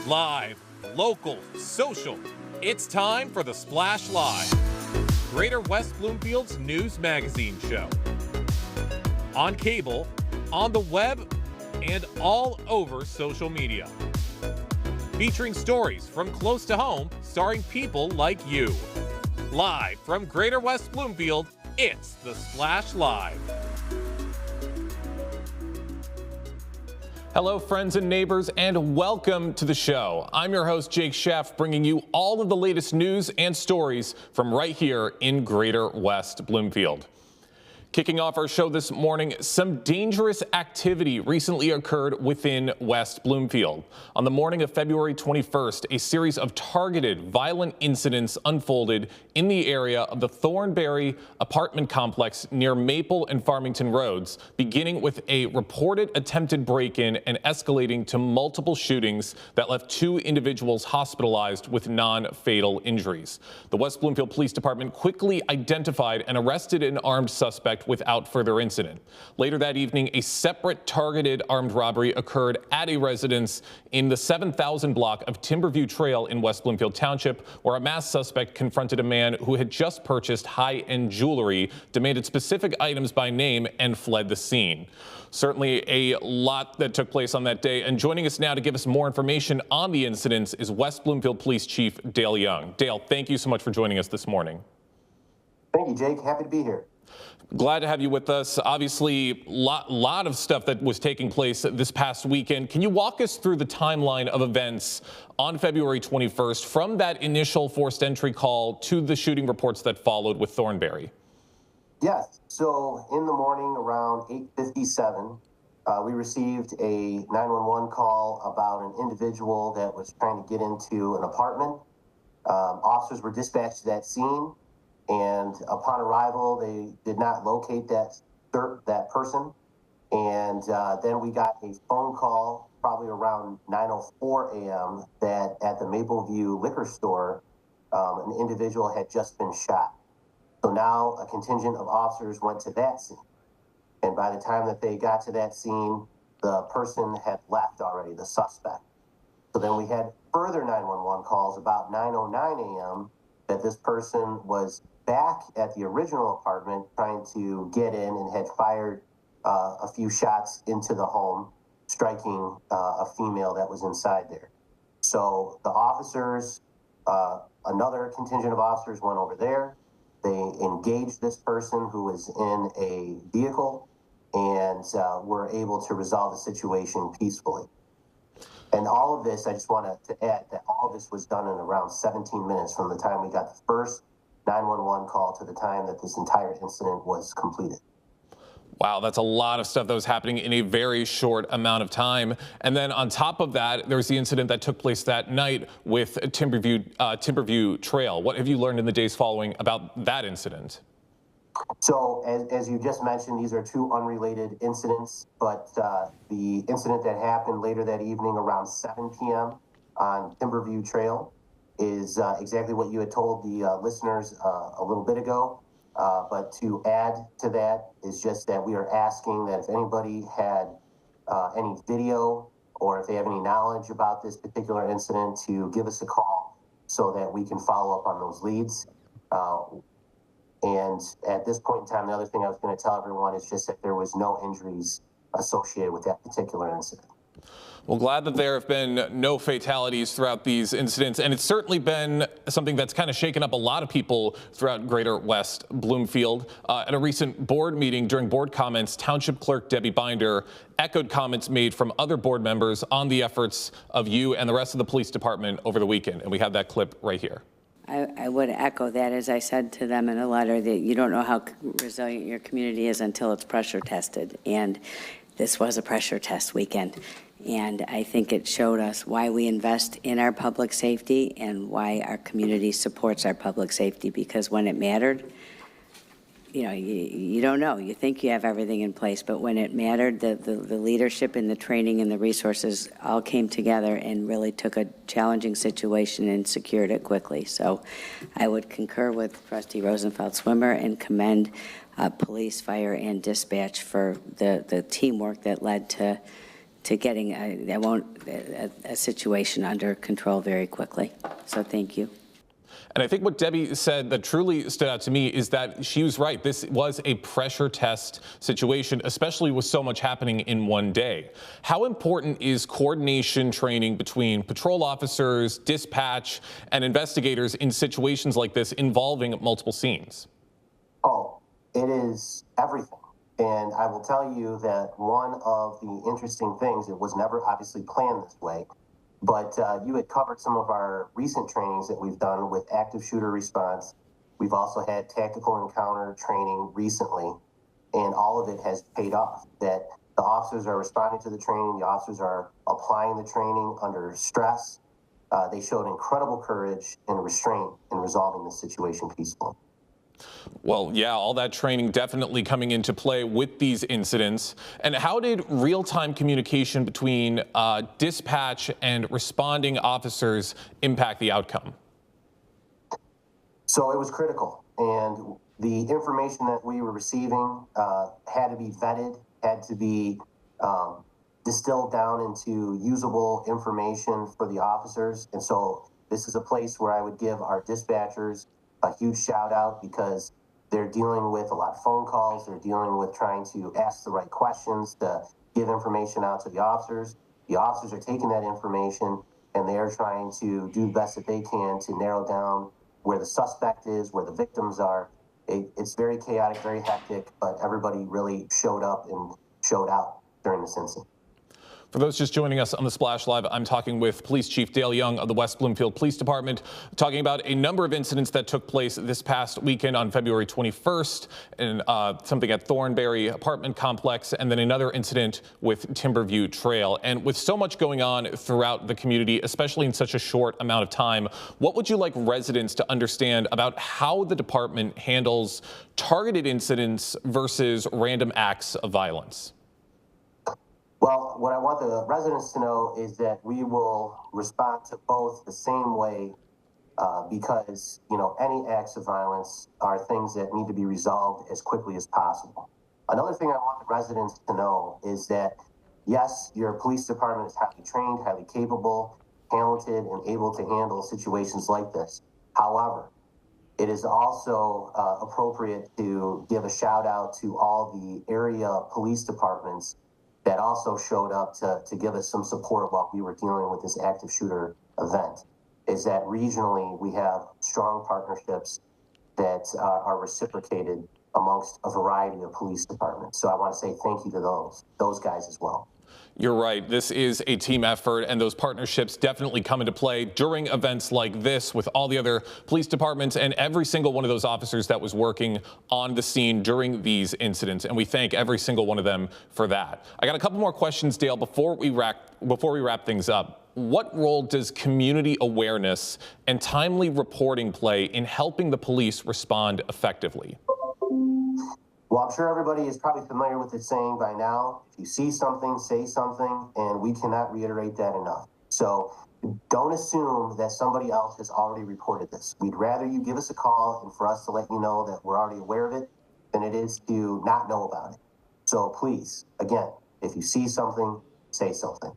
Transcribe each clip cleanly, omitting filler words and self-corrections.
Live, local, social. It's time for the Splash Live, Greater West Bloomfield's news magazine show. On cable, on the web, and all over social media. Featuring stories from close to home, starring people like you. Live from Greater West Bloomfield, it's the Splash Live. Hello, friends and neighbors, and welcome to the show. I'm your host, Jake Sheff, bringing you all of the latest news and stories from right here in Greater West Bloomfield. Kicking off our show this morning, some dangerous activity recently occurred within West Bloomfield. On the morning of February 21st, a series of targeted violent incidents unfolded in the area of the Thornberry apartment complex near Maple and Farmington Roads, beginning with a reported attempted break-in and escalating to multiple shootings that left 2 individuals hospitalized with non-fatal injuries. The West Bloomfield Police Department quickly identified and arrested an armed suspect without further incident. Later that evening, a separate targeted armed robbery occurred at a residence in the 7,000 block of Timberview Trail in West Bloomfield Township, where a masked suspect confronted a man who had just purchased high-end jewelry, demanded specific items by name, and fled the scene. Certainly a lot that took place on that day, and joining us now to give us more information on the incidents is West Bloomfield Police Chief Dale Young. Dale, thank you so much for joining us this morning. Thank you, Jake. Happy to be here. Glad to have you with us. Obviously, lot of stuff that was taking place this past weekend. Can you walk us through the timeline of events on February 21st from that initial forced entry call to the shooting reports that followed with Thornberry? Yes. So in the morning around 8:57, we received a 911 call about an individual that was trying to get into an apartment. Officers were dispatched to that scene. And upon arrival, they did not locate that person. And then we got a phone call probably around 9:04 a.m. that at the Mapleview liquor store, an individual had just been shot. So now a contingent of officers went to that scene. And by the time that they got to that scene, the person had left already, the suspect. So then we had further 911 calls about 9:09 a.m. that this person was back at the original apartment trying to get in and had fired a few shots into the home, striking a female that was inside there. So the officers, another contingent of officers went over there. They engaged this person who was in a vehicle and were able to resolve the situation peacefully. And all of this, I just wanted to add that all of this was done in around 17 minutes from the time we got the first 911 call to the time that this entire incident was completed. Wow, that's a lot of stuff that was happening in a very short amount of time. And then on top of that, there's the incident that took place that night with Timberview Trail. What have you learned in the days following about that incident? So as you just mentioned, these are 2 unrelated incidents, but the incident that happened later that evening around 7 p.m. on Timberview Trail is exactly what you had told the listeners a little bit ago. But to add to that is just that we are asking that if anybody had any video or if they have any knowledge about this particular incident, to give us a call so that we can follow up on those leads. And at this point in time, the other thing I was going to tell everyone is just that there was no injuries associated with that particular incident. Well, glad that there have been no fatalities throughout these incidents, and it's certainly been something that's kind of shaken up a lot of people throughout Greater West Bloomfield. At a recent board meeting, during board comments, Township Clerk Debbie Binder echoed comments made from other board members on the efforts of you and the rest of the police department over the weekend, and we have that clip right here. I would echo that, as I said to them in a letter, that you don't know how resilient your community is until it's pressure tested, and this was a pressure test weekend. And I think it showed us why we invest in our public safety and why our community supports our public safety, because when it mattered, you know, you don't know. You think you have everything in place, but when it mattered, the leadership and the training and the resources all came together and really took a challenging situation and secured it quickly. So I would concur with Trustee Rosenfeld-Swimmer and commend police, fire, and dispatch for the teamwork that led to getting a situation under control very quickly. So thank you. And I think what Debbie said that truly stood out to me is that she was right. This was a pressure test situation, especially with so much happening in one day. How important is coordination training between patrol officers, dispatch, and investigators in situations like this involving multiple scenes? Oh, it is everything. And I will tell you that one of the interesting things, it was never obviously planned this way, but you had covered some of our recent trainings that we've done with active shooter response. We've also had tactical encounter training recently, and all of it has paid off. That the officers are responding to the training, the officers are applying the training under stress. They showed incredible courage and restraint in resolving the situation peacefully. Well, yeah, all that training definitely coming into play with these incidents. And how did real-time communication between dispatch and responding officers impact the outcome? So it was critical. And the information that we were receiving had to be vetted, had to be distilled down into usable information for the officers. And so this is a place where I would give our dispatchers a huge shout out, because they're dealing with a lot of phone calls. They're dealing with trying to ask the right questions to give information out to the officers. The officers are taking that information and they are trying to do the best that they can to narrow down where the suspect is, where the victims are. It's very chaotic, very hectic, but everybody really showed up and showed out during this incident. For those just joining us on the Splash Live, I'm talking with Police Chief Dale Young of the West Bloomfield Police Department, talking about a number of incidents that took place this past weekend on February 21st, and something at Thornberry apartment complex, and then another incident with Timberview Trail. And with so much going on throughout the community, especially in such a short amount of time, what would you like residents to understand about how the department handles targeted incidents versus random acts of violence? Well, what I want the residents to know is that we will respond to both the same way, because, any acts of violence are things that need to be resolved as quickly as possible. Another thing I want the residents to know is that, yes, your police department is highly trained, highly capable, talented, and able to handle situations like this. However, it is also appropriate to give a shout out to all the area police departments that also showed up to give us some support while we were dealing with this active shooter event. Is that regionally we have strong partnerships that are reciprocated amongst a variety of police departments. So I want to say thank you to those guys as well. You're right. This is a team effort, and those partnerships definitely come into play during events like this with all the other police departments and every single one of those officers that was working on the scene during these incidents. And we thank every single one of them for that. I got a couple more questions, Dale, before we wrap things up. What role does community awareness and timely reporting play in helping the police respond effectively? Well, I'm sure everybody is probably familiar with the saying by now: if you see something, say something, and we cannot reiterate that enough. So don't assume that somebody else has already reported this. We'd rather you give us a call and for us to let you know that we're already aware of it than it is to not know about it. So please, again, if you see something, say something.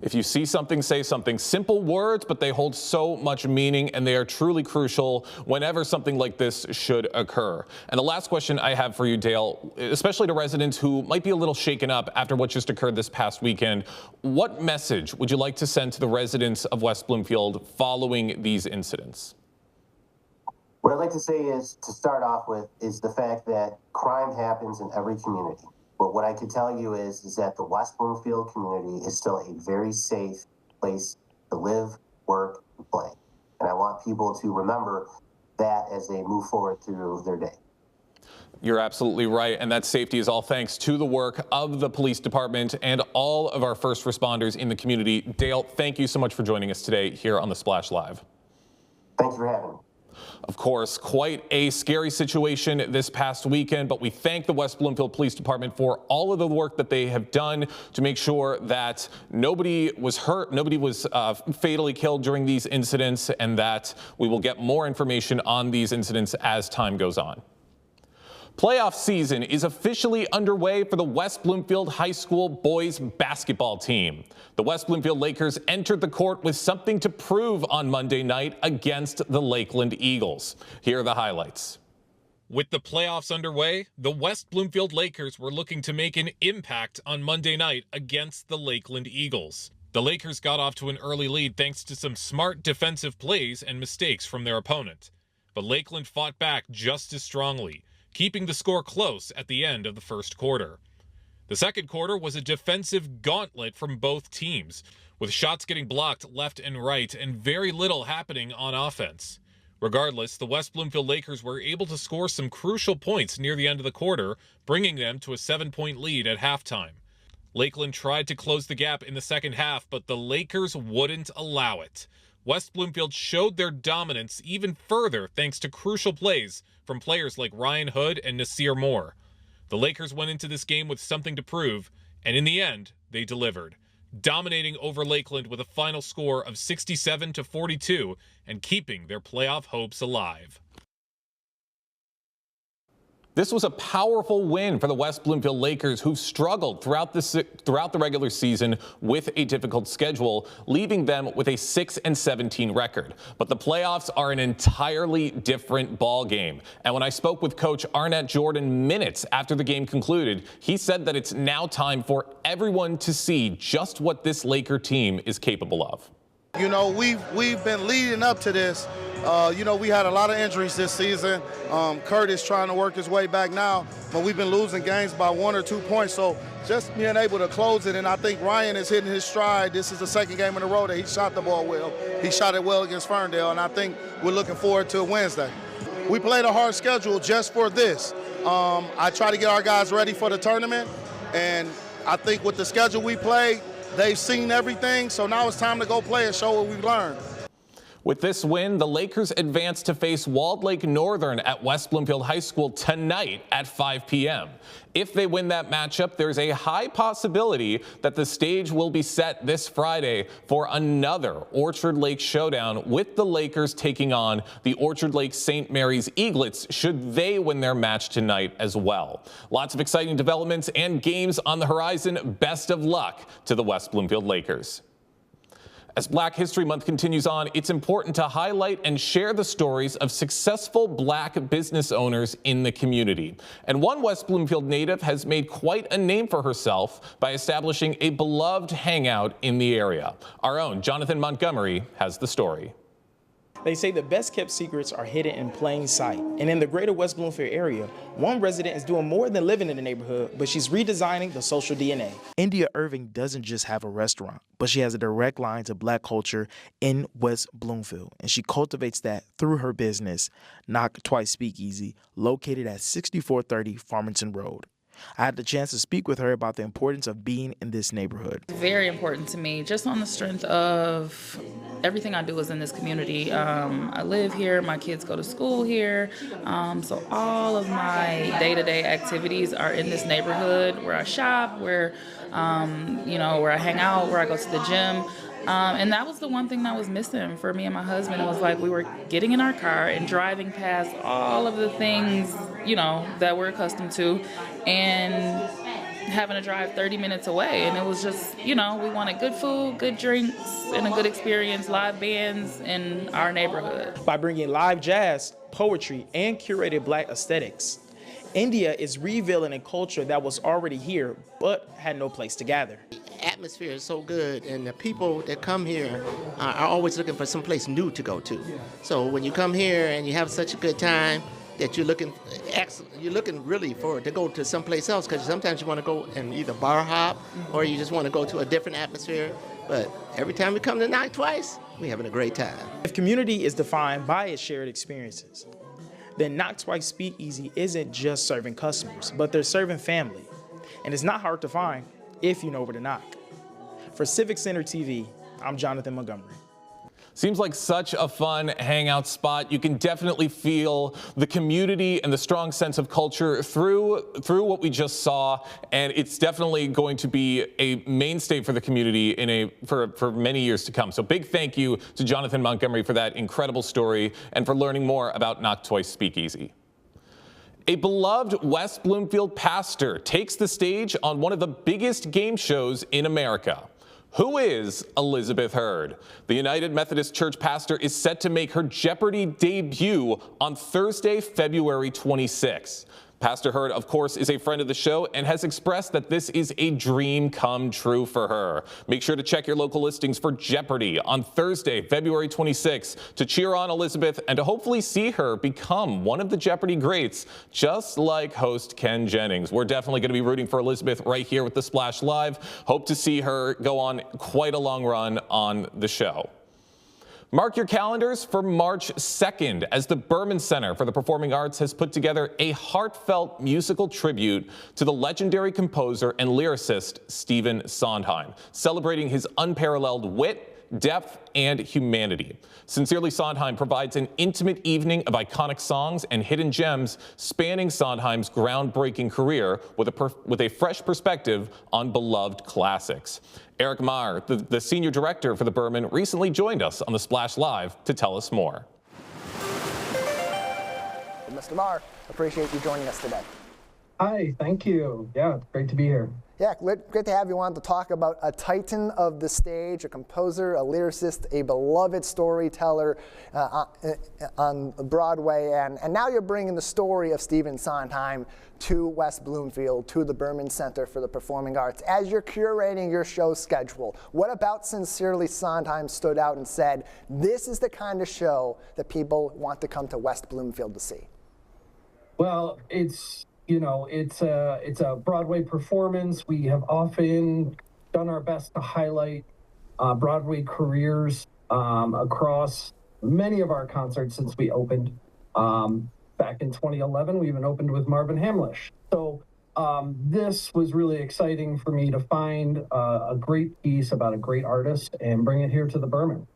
If you see something, say something. Simple words, but they hold so much meaning, and they are truly crucial whenever something like this should occur. And the last question I have for you, Dale, especially to residents who might be a little shaken up after what just occurred this past weekend, what message would you like to send to the residents of West Bloomfield following these incidents? What I'd like to say is, to start off with, is the fact that crime happens in every community. But what I can tell you is that the West Bloomfield community is still a very safe place to live, work, and play. And I want people to remember that as they move forward through their day. You're absolutely right, and that safety is all thanks to the work of the police department and all of our first responders in the community. Dale, thank you so much for joining us today here on the Splash Live. Thank you for having me. Of course, quite a scary situation this past weekend, but we thank the West Bloomfield Police Department for all of the work that they have done to make sure that nobody was hurt, nobody was fatally killed during these incidents, and that we will get more information on these incidents as time goes on. Playoff season is officially underway for the West Bloomfield High School boys basketball team. The West Bloomfield Lakers entered the court with something to prove on Monday night against the Lakeland Eagles. Here are the highlights. With the playoffs underway, the West Bloomfield Lakers were looking to make an impact on Monday night against the Lakeland Eagles. The Lakers got off to an early lead thanks to some smart defensive plays and mistakes from their opponent. But Lakeland fought back just as strongly, keeping the score close at the end of the first quarter. The second quarter was a defensive gauntlet from both teams, with shots getting blocked left and right and very little happening on offense. Regardless, the West Bloomfield Lakers were able to score some crucial points near the end of the quarter, bringing them to a 7-point lead at halftime. Lakeland tried to close the gap in the second half, but the Lakers wouldn't allow it. West Bloomfield showed their dominance even further thanks to crucial plays from players like Ryan Hood and Nasir Moore. The Lakers went into this game with something to prove, and in the end, they delivered, dominating over Lakeland with a final score of 67-42 and keeping their playoff hopes alive. This was a powerful win for the West Bloomfield Lakers, who've struggled throughout the regular season with a difficult schedule, leaving them with a 6-17 record. But the playoffs are an entirely different ball game. And when I spoke with Coach Arnett Jordan minutes after the game concluded, he said that it's now time for everyone to see just what this Laker team is capable of. You know, we've been leading up to this. You know, we had a lot of injuries this season. Curtis trying to work his way back now, but we've been losing games by 1 or 2 points. So just being able to close it, and I think Ryan is hitting his stride. This is the second game in a row that he shot the ball well. He shot it well against Ferndale, and I think we're looking forward to Wednesday. We played a hard schedule just for this. I try to get our guys ready for the tournament, and I think with the schedule we play, they've seen everything, so now it's time to go play and show what we've learned. With this win, the Lakers advance to face Walled Lake Northern at West Bloomfield High School tonight at 5 p.m. If they win that matchup, there's a high possibility that the stage will be set this Friday for another Orchard Lake showdown, with the Lakers taking on the Orchard Lake St. Mary's Eaglets should they win their match tonight as well. Lots of exciting developments and games on the horizon. Best of luck to the West Bloomfield Lakers. As Black History Month continues on, it's important to highlight and share the stories of successful Black business owners in the community. And one West Bloomfield native has made quite a name for herself by establishing a beloved hangout in the area. Our own Jonathan Montgomery has the story. They say the best kept secrets are hidden in plain sight. And in the greater West Bloomfield area, one resident is doing more than living in the neighborhood, but she's redesigning the social DNA. India Irving doesn't just have a restaurant, but she has a direct line to Black culture in West Bloomfield. And she cultivates that through her business, Knock Twice Speakeasy, located at 6430 Farmington Road. I had the chance to speak with her about the importance of being in this neighborhood. Very important to me, just on the strength of everything I do is in this community. I live here, my kids go to school here, so all of my day-to-day activities are in this neighborhood, where I shop, where where I hang out, where I go to the gym. And that was the one thing that was missing for me and my husband. It was like we were getting in our car and driving past all of the things, that we're accustomed to, and having to drive 30 minutes away. And it was just, we wanted good food, good drinks, and a good experience, live bands in our neighborhood. By bringing live jazz, poetry, and curated Black aesthetics, India is revealing a culture that was already here but had no place to gather. Atmosphere is so good, and the people that come here are always looking for someplace new to go to. So when you come here and you have such a good time that you're looking really forward to go to someplace else, because sometimes you want to go and either bar hop or you just want to go to a different atmosphere. But every time we come to Knock Twice, we're having a great time. If community is defined by its shared experiences, then Knock Twice Speakeasy isn't just serving customers, but they're serving family. And it's not hard to find if you know where to knock. For Civic Center TV, I'm Jonathan Montgomery. Seems like such a fun hangout spot. You can definitely feel the community and the strong sense of culture through what we just saw, and it's definitely going to be a mainstay for the community for many years to come. So big thank you to Jonathan Montgomery for that incredible story and for learning more about Knock Twice Speakeasy. A beloved West Bloomfield pastor takes the stage on one of the biggest game shows in America. Who is Elizabeth Hurd? The United Methodist Church pastor is set to make her Jeopardy debut on Thursday, February 26. Pastor Hurd, of course, is a friend of the show and has expressed that this is a dream come true for her. Make sure to check your local listings for Jeopardy on Thursday, February 26, to cheer on Elizabeth and to hopefully see her become one of the Jeopardy greats, just like host Ken Jennings. We're definitely going to be rooting for Elizabeth right here with the Splash Live. Hope to see her go on quite a long run on the show. Mark your calendars for March 2nd as the Berman Center for the Performing Arts has put together a heartfelt musical tribute to the legendary composer and lyricist Stephen Sondheim, celebrating his unparalleled wit, depth, and humanity. Sincerely Sondheim provides an intimate evening of iconic songs and hidden gems spanning Sondheim's groundbreaking career with a fresh perspective on beloved classics. Eric Meyer, the senior director for the Berman, recently joined us on the Splash Live to tell us more. Mr. Meyer, appreciate you joining us today. Hi, thank you. Yeah, it's great to be here. Yeah, great to have you on to talk about a titan of the stage, a composer, a lyricist, a beloved storyteller on Broadway, and now you're bringing the story of Stephen Sondheim to West Bloomfield, to the Berman Center for the Performing Arts. As you're curating your show schedule, what about Sincerely Sondheim stood out and said, this is the kind of show that people want to come to West Bloomfield to see? Well, it's a Broadway performance. We have often done our best to highlight Broadway careers across many of our concerts since we opened. Back in 2011, we even opened with Marvin Hamlish. So this was really exciting for me to find a great piece about a great artist and bring it here to the Berman.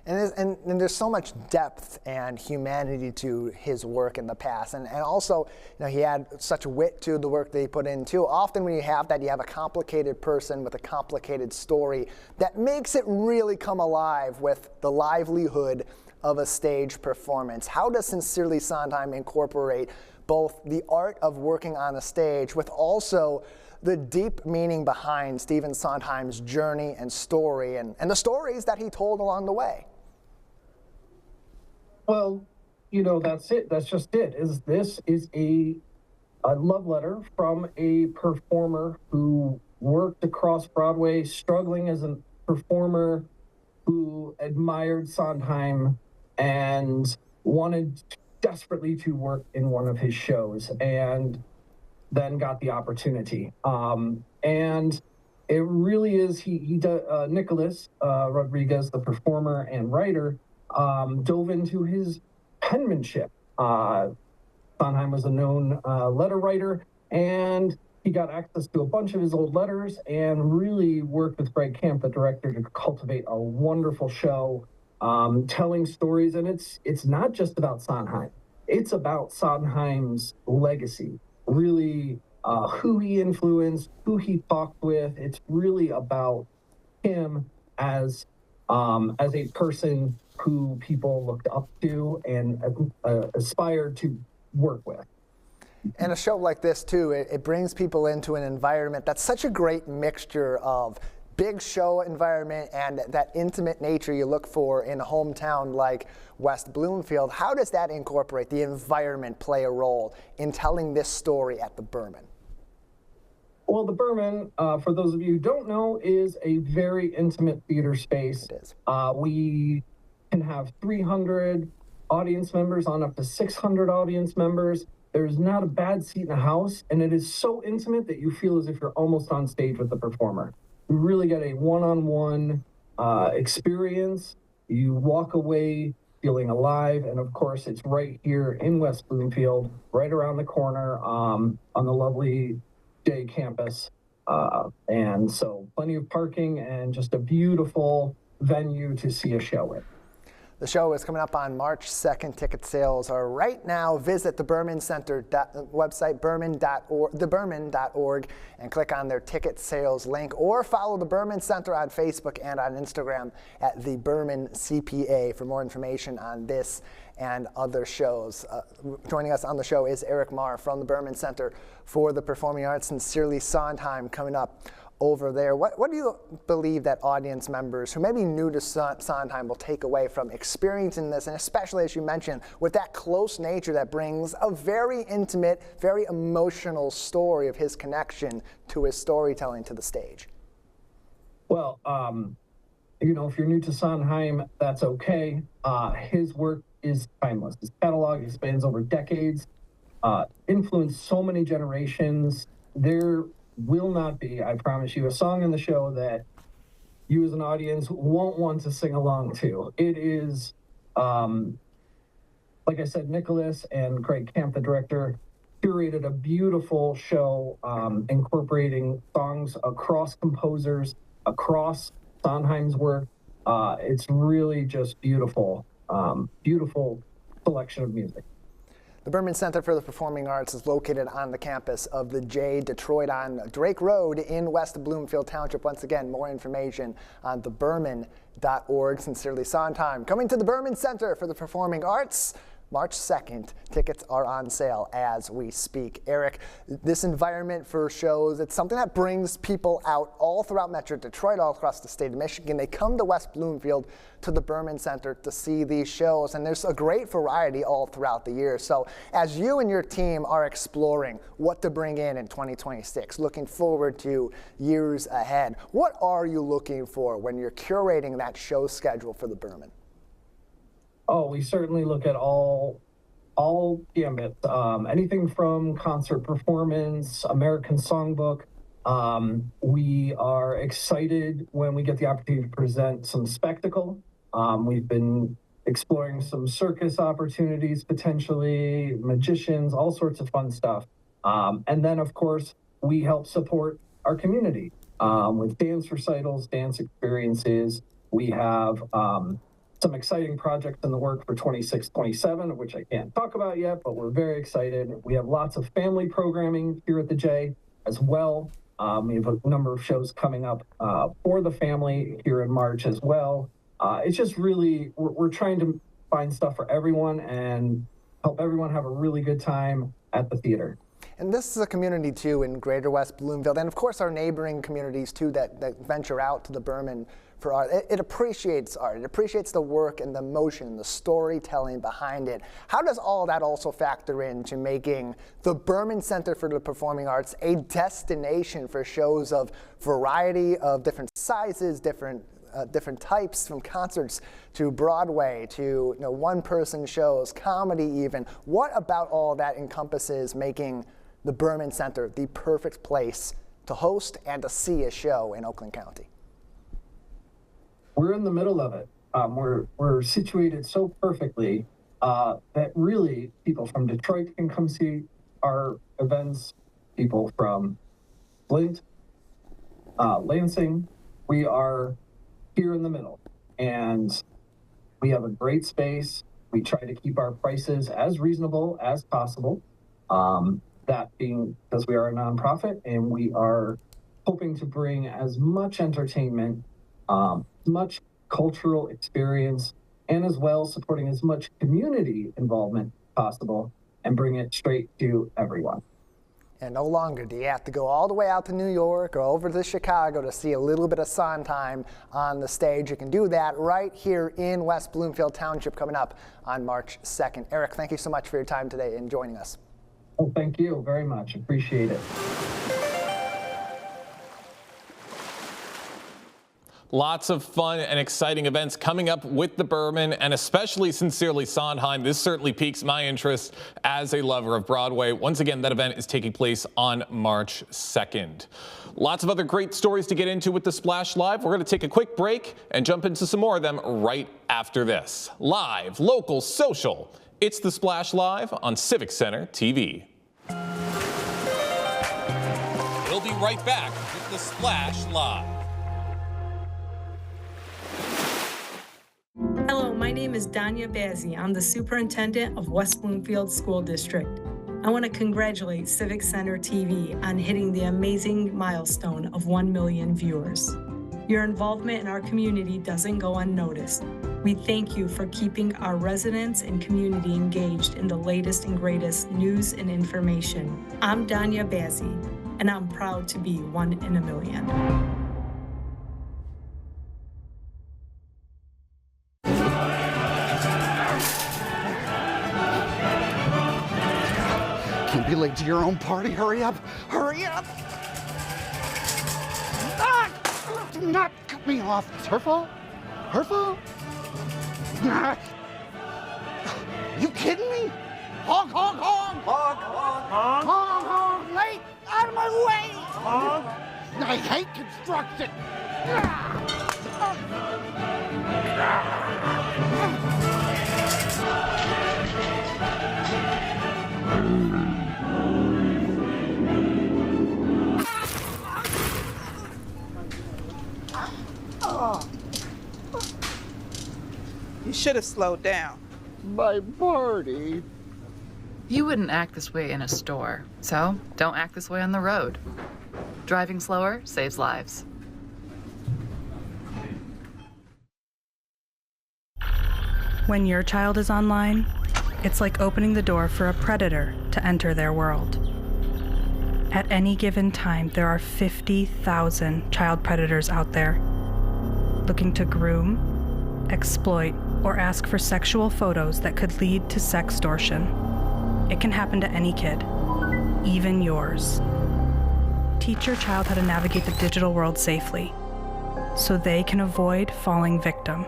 And there's so much depth and humanity to his work in the past. And also, he had such wit to the work that he put in, too. Often when you have that, you have a complicated person with a complicated story that makes it really come alive with the livelihood of a stage performance. How does Sincerely Sondheim incorporate both the art of working on a stage with also the deep meaning behind Stephen Sondheim's journey and story and the stories that he told along the way? Well, that's it. That's just it. This is a love letter from a performer who worked across Broadway, struggling as a performer, who admired Sondheim and wanted desperately to work in one of his shows, and then got the opportunity. And it really is, Nicholas Rodriguez, the performer and writer, dove into his penmanship. Sondheim was a known letter writer, and he got access to a bunch of his old letters and really worked with Greg Camp, the director, to cultivate a wonderful show, telling stories. And it's not just about Sondheim. It's about Sondheim's legacy, really who he influenced, who he talked with. It's really about him as a person who people looked up to and aspired to work with. And a show like this, too, it brings people into an environment that's such a great mixture of big show environment and that intimate nature you look for in a hometown like West Bloomfield. How does that incorporate the environment play a role in telling this story at the Berman? Well, the Berman, for those of you who don't know, is a very intimate theater space. It is. We can have 300 audience members on up to 600 audience members. There's not a bad seat in the house, and it is so intimate that you feel as if you're almost on stage with the performer. You really get a one-on-one experience. You walk away feeling alive, and of course, it's right here in West Bloomfield, right around the corner on the lovely Day campus. And so plenty of parking and just a beautiful venue to see a show in. The show is coming up on March 2nd. Ticket sales are right now. Visit the Berman Center website, theberman.org, and click on their ticket sales link, or follow the Berman Center on Facebook and on Instagram at the Berman CPA for more information on this and other shows. Joining us on the show is Eric Marr from the Berman Center for the Performing Arts. Sincerely Sondheim coming up over there. What do you believe that audience members who may be new to Sondheim will take away from experiencing this, and especially, as you mentioned, with that close nature that brings a very intimate, very emotional story of his connection to his storytelling to the stage? Well, if you're new to Sondheim, that's okay. His work is timeless. His catalog expands over decades, influenced so many generations. There will not be, I promise you, a song in the show that you as an audience won't want to sing along to. It is, like I said, Nicholas and Craig Camp, the director, curated a beautiful show incorporating songs across composers, across Sondheim's work. It's really just beautiful, beautiful selection of music. The Berman Center for the Performing Arts is located on the campus of the J. Detroit on Drake Road in West Bloomfield Township. Once again, more information on theberman.org. Sincerely Sondheim coming to the Berman Center for the Performing Arts March 2nd. Tickets are on sale as we speak. Eric, this environment for shows, it's something that brings people out all throughout Metro Detroit, all across the state of Michigan. They come to West Bloomfield to the Berman Center to see these shows, and there's a great variety all throughout the year. So as you and your team are exploring what to bring in 2026, looking forward to years ahead, what are you looking for when you're curating that show schedule for the Berman? Oh, we certainly look at all gambit, anything from concert performance, American Songbook. We are excited when we get the opportunity to present some spectacle. We've been exploring some circus opportunities, potentially, magicians, all sorts of fun stuff. And then, of course, we help support our community with dance recitals, dance experiences. We have some exciting projects in the work for 26-27, which I can't talk about yet, but we're very excited. We have lots of family programming here at the J as well. We have a number of shows coming up for the family here in March as well. It's just really, we're trying to find stuff for everyone and help everyone have a really good time at the theater. And this is a community, too, in Greater West Bloomfield, and of course our neighboring communities, too, that venture out to the Berman for art. It appreciates art. It appreciates the work and the emotion, the storytelling behind it. How does all that also factor into making the Berman Center for the Performing Arts a destination for shows of variety of different sizes, different types, from concerts to Broadway to one-person shows, comedy even? What about all that encompasses making the Berman Center the perfect place to host and to see a show in Oakland County? We're in the middle of it. We're situated so perfectly that really people from Detroit can come see our events, people from Flint, Lansing. We are here in the middle, and we have a great space. We try to keep our prices as reasonable as possible. That being because we are a nonprofit, and we are hoping to bring as much entertainment, much cultural experience, and as well supporting as much community involvement possible and bring it straight to everyone. And no longer do you have to go all the way out to New York or over to Chicago to see a little bit of Sondheim on the stage. You can do that right here in West Bloomfield Township coming up on March 2nd. Eric, thank you so much for your time today and joining us. Oh, thank you very much. Appreciate it. Lots of fun and exciting events coming up with the Berman, and especially Sincerely Sondheim. This certainly piques my interest as a lover of Broadway. Once again, that event is taking place on March 2nd. Lots of other great stories to get into with the Splash Live. We're going to take a quick break and jump into some more of them right after this. Live, local, social. It's the Splash Live on Civic Center TV. We'll be right back with the Splash Live. Hello, my name is Danya Bazzi. I'm the superintendent of West Bloomfield School District. I want to congratulate Civic Center TV on hitting the amazing milestone of 1 million viewers. Your involvement in our community doesn't go unnoticed. We thank you for keeping our residents and community engaged in the latest and greatest news and information. I'm Danya Bazzi, and I'm proud to be 1 in a million. Can't be late to your own party. Hurry up! Hurry up! Ah! Do not cut me off. It's her fault? Her fault? Ah! You kidding me? Honk, honk, honk! Honk, honk, honk! Honk, honk! Late! Out of my way! Honk! I hate construction! You should have slowed down. My party. You wouldn't act this way in a store, so don't act this way on the road. Driving slower saves lives. When your child is online, it's like opening the door for a predator to enter their world. At any given time, there are 50,000 child predators out there looking to groom, exploit, or ask for sexual photos that could lead to sextortion. It can happen to any kid, even yours. Teach your child how to navigate the digital world safely, so they can avoid falling victim.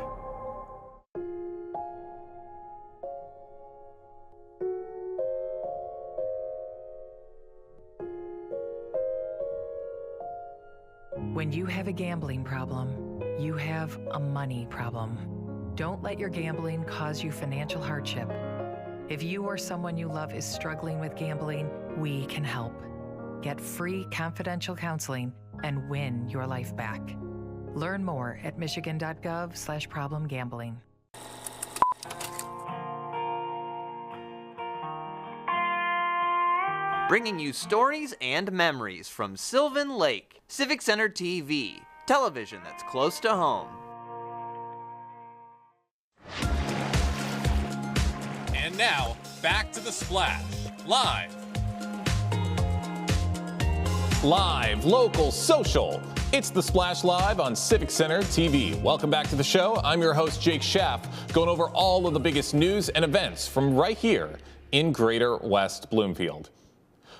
When you have a gambling problem, you have a money problem. Don't let your gambling cause you financial hardship. If you or someone you love is struggling with gambling, we can help. Get free confidential counseling and win your life back. Learn more at michigan.gov/problemgambling. Bringing you stories and memories from Sylvan Lake. Civic Center TV, television that's close to home. And now, back to the Splash, live. Live, local, social. It's the Splash Live on Civic Center TV. Welcome back to the show. I'm your host, Jake Schaff, going over all of the biggest news and events from right here in Greater West Bloomfield.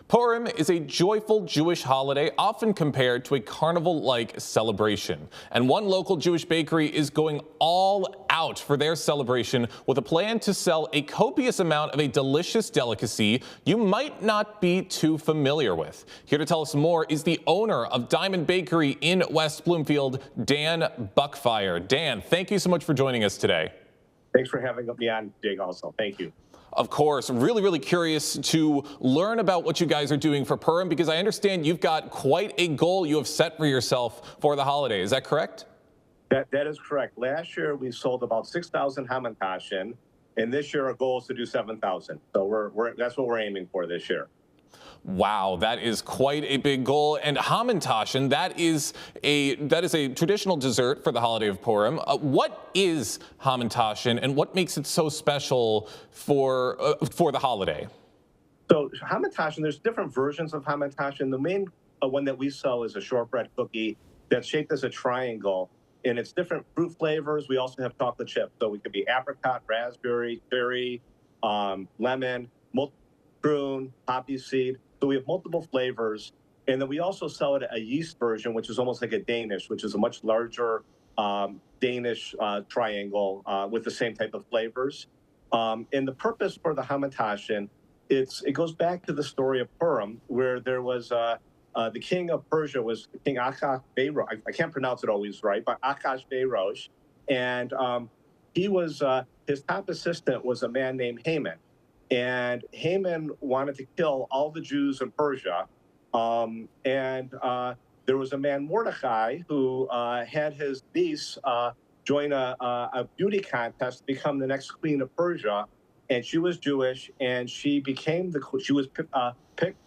Purim is a joyful Jewish holiday often compared to a carnival-like celebration. And one local Jewish bakery is going all out for their celebration with a plan to sell a copious amount of a delicious delicacy you might not be too familiar with. Here to tell us more is the owner of Diamond Bakery in West Bloomfield, Dan Buckfire. Dan, thank you so much for joining us today. Thanks for having me on, Jake, also. Thank you. Of course, I'm really curious to learn about what you guys are doing for Purim, because I understand you've got quite a goal you have set for yourself for the holiday. Is that correct? That is correct. Last year we sold about 6,000 hamantashen, and this year our goal is to do 7,000. So that's what we're aiming for this year. Wow, that is quite a big goal. And hamantashen, that is a traditional dessert for the holiday of Purim. What is hamantashen, and what makes it so special for the holiday? So hamantashen, there's different versions of hamantashen. The main one that we sell is a shortbread cookie that's shaped as a triangle, and it's different fruit flavors. We also have chocolate chip, so it could be apricot, raspberry, cherry, lemon, prune, poppy seed. So we have multiple flavors, and then we also sell it a yeast version, which is almost like a Danish, which is a much larger Danish triangle with the same type of flavors. And the purpose for the hamantashen, it goes back to the story of Purim, where there was the king of Persia was King Achashverosh. I can't pronounce it always right, but Achashverosh, and he was his top assistant was a man named Haman. And Haman wanted to kill all the Jews in Persia. And there was a man, Mordecai, who had his niece join a beauty contest to become the next queen of Persia, and she was Jewish, and she became she was picked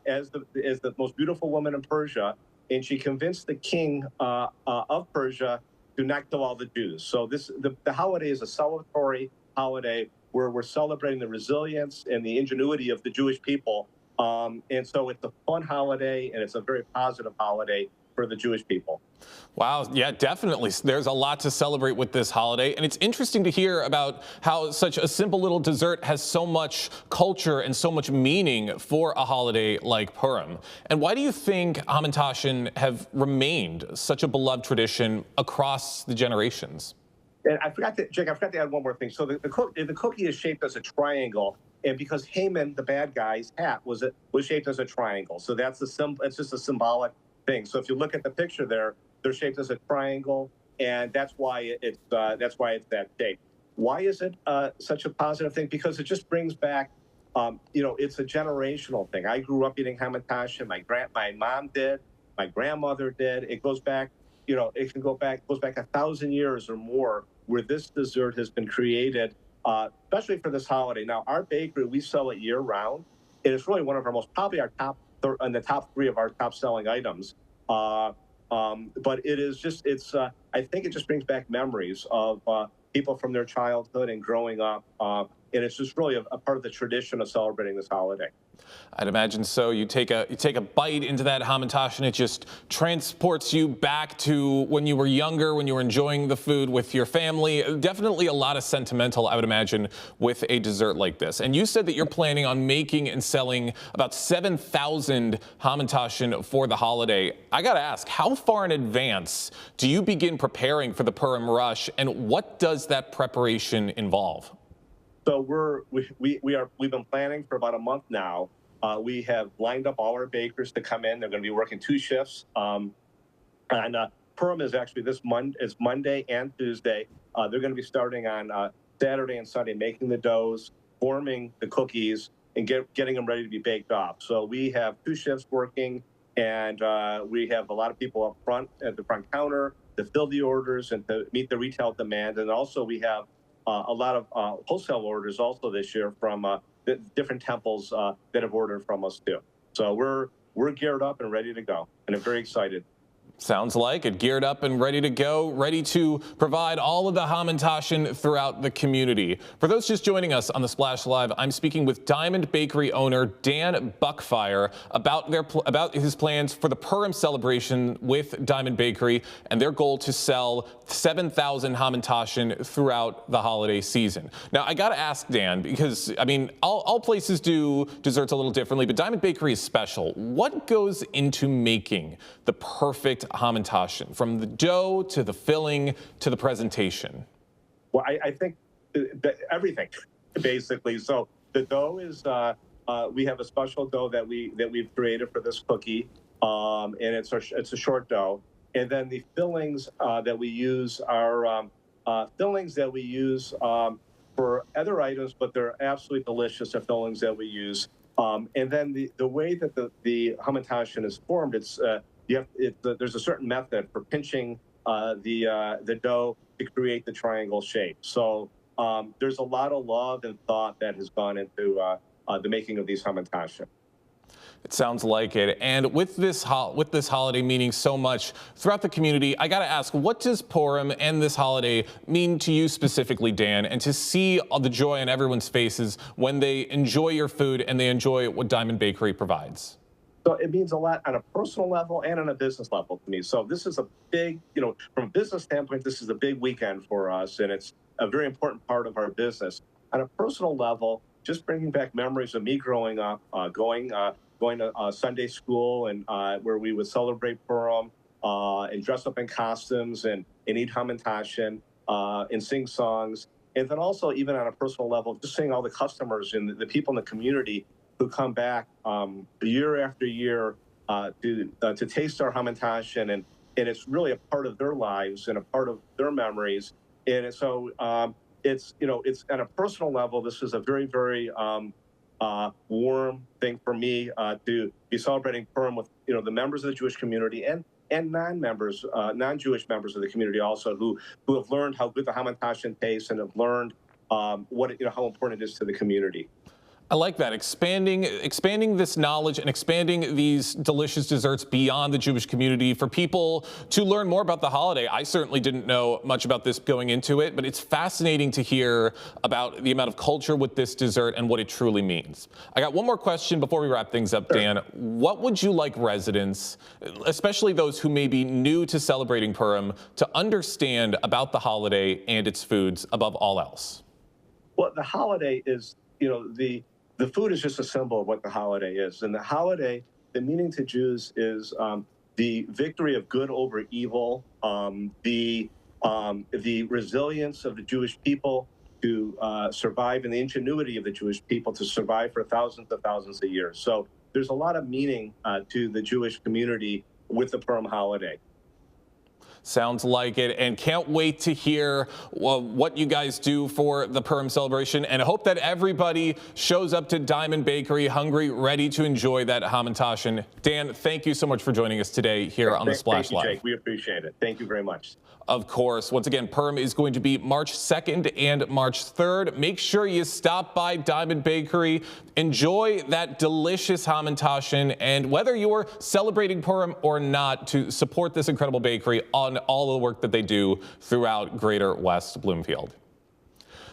as the most beautiful woman in Persia, and she convinced the king of Persia to not kill all the Jews. So the holiday is a celebratory holiday where we're celebrating the resilience and the ingenuity of the Jewish people. And so it's a fun holiday, and it's a very positive holiday for the Jewish people. Wow, yeah, definitely. There's a lot to celebrate with this holiday, and it's interesting to hear about how such a simple little dessert has so much culture and so much meaning for a holiday like Purim. And why do you think Hamantashen have remained such a beloved tradition across the generations? And Jake, I forgot to add one more thing. So the cookie is shaped as a triangle, and because Haman, the bad guy's hat, was shaped as a triangle. So that's it's just a symbolic thing. So if you look at the picture there, they're shaped as a triangle, and that's why it's that shape. Why is it such a positive thing? Because it just brings back, it's a generational thing. I grew up eating hamantashen. My mom did. My grandmother did. It goes back. It goes back 1,000 years or more, where this dessert has been created, especially for this holiday. Now, our bakery, we sell it year round. It is really one of our probably our top, in the top 3 of our top selling items. But it is I think it just brings back memories of people from their childhood and growing up. And it's just really a part of the tradition of celebrating this holiday. I'd imagine so. You take a bite into that hamantashen, it just transports you back to when you were younger, when you were enjoying the food with your family. Definitely a lot of sentimental, I would imagine, with a dessert like this. And you said that you're planning on making and selling about 7,000 hamantashen for the holiday. I got to ask, how far in advance do you begin preparing for the Purim rush, and what does that preparation involve? So we've been planning for about a month now. We have lined up all our bakers to come in. They're going to be working 2 shifts. And Purim is actually it's Monday and Tuesday. They're going to be starting on Saturday and Sunday, making the doughs, forming the cookies, and getting them ready to be baked off. So we have 2 shifts working, and we have a lot of people up front at the front counter to fill the orders and to meet the retail demand. And also we have a lot of wholesale orders also this year from the different temples that have ordered from us too. So we're geared up and ready to go, and I'm very excited. Sounds like it. Geared up and ready to go, ready to provide all of the hamantashen throughout the community. For those just joining us on the Splash Live, I'm speaking with Diamond Bakery owner Dan Buckfire about his plans for the Purim celebration with Diamond Bakery and their goal to sell 7,000 hamantashen throughout the holiday season. Now, I got to ask Dan, because, I mean, all places do desserts a little differently, but Diamond Bakery is special. What goes into making the perfect hamantashen, from the dough to the filling to the presentation? Well, I think everything, basically. So the dough is we have a special dough that we've created for this cookie, and it's a short dough. And then the fillings that we use are fillings that we use for other items, but they're absolutely delicious. The fillings that we use, and then the way that the hamantashen is formed, there's a certain method for pinching the dough to create the triangle shape. So there's a lot of love and thought that has gone into the making of these hamantashen. It sounds like it. And with this holiday meaning so much throughout the community, I got to ask, what does Purim and this holiday mean to you specifically, Dan? And to see all the joy on everyone's faces when they enjoy your food and they enjoy what Diamond Bakery provides? So it means a lot on a personal level and on a business level to me. So this is a big, from a business standpoint, this is a big weekend for us, and it's a very important part of our business. On a personal level, just bringing back memories of me growing up, going to Sunday school, and where we would celebrate Purim and dress up in costumes and eat hamantashen and sing songs. And then also, even on a personal level, just seeing all the customers and the people in the community who come back year after year to taste our hamantashen, and it's really a part of their lives and a part of their memories. And so it's on a personal level, this is a very, very warm thing for me to be celebrating Purim with the members of the Jewish community and and non-members, non-Jewish members of the community also who have learned how good the hamantashen tastes and have learned how important it is to the community. I like that, expanding this knowledge and expanding these delicious desserts beyond the Jewish community for people to learn more about the holiday. I certainly didn't know much about this going into it, but it's fascinating to hear about the amount of culture with this dessert and what it truly means. I got one more question before we wrap things up, Dan. What would you like residents, especially those who may be new to celebrating Purim, to understand about the holiday and its foods above all else? Well, the holiday is, the food is just a symbol of what the holiday is. And the holiday, the meaning to Jews is the victory of good over evil, the resilience of the Jewish people to survive, and the ingenuity of the Jewish people to survive for thousands of years. So there's a lot of meaning to the Jewish community with the Purim holiday. Sounds like it, and can't wait to hear what you guys do for the Purim celebration, and I hope that everybody shows up to Diamond Bakery hungry, ready to enjoy that hamantashen. Dan, thank you so much for joining us today here on the Splash Live. Thank you, Jake. We appreciate it. Thank you very much. Of course. Once again, Purim is going to be March 2nd and March 3rd. Make sure you stop by Diamond Bakery. Enjoy that delicious hamantashen, and whether you're celebrating Purim or not, to support this incredible bakery on all the work that they do throughout Greater West Bloomfield.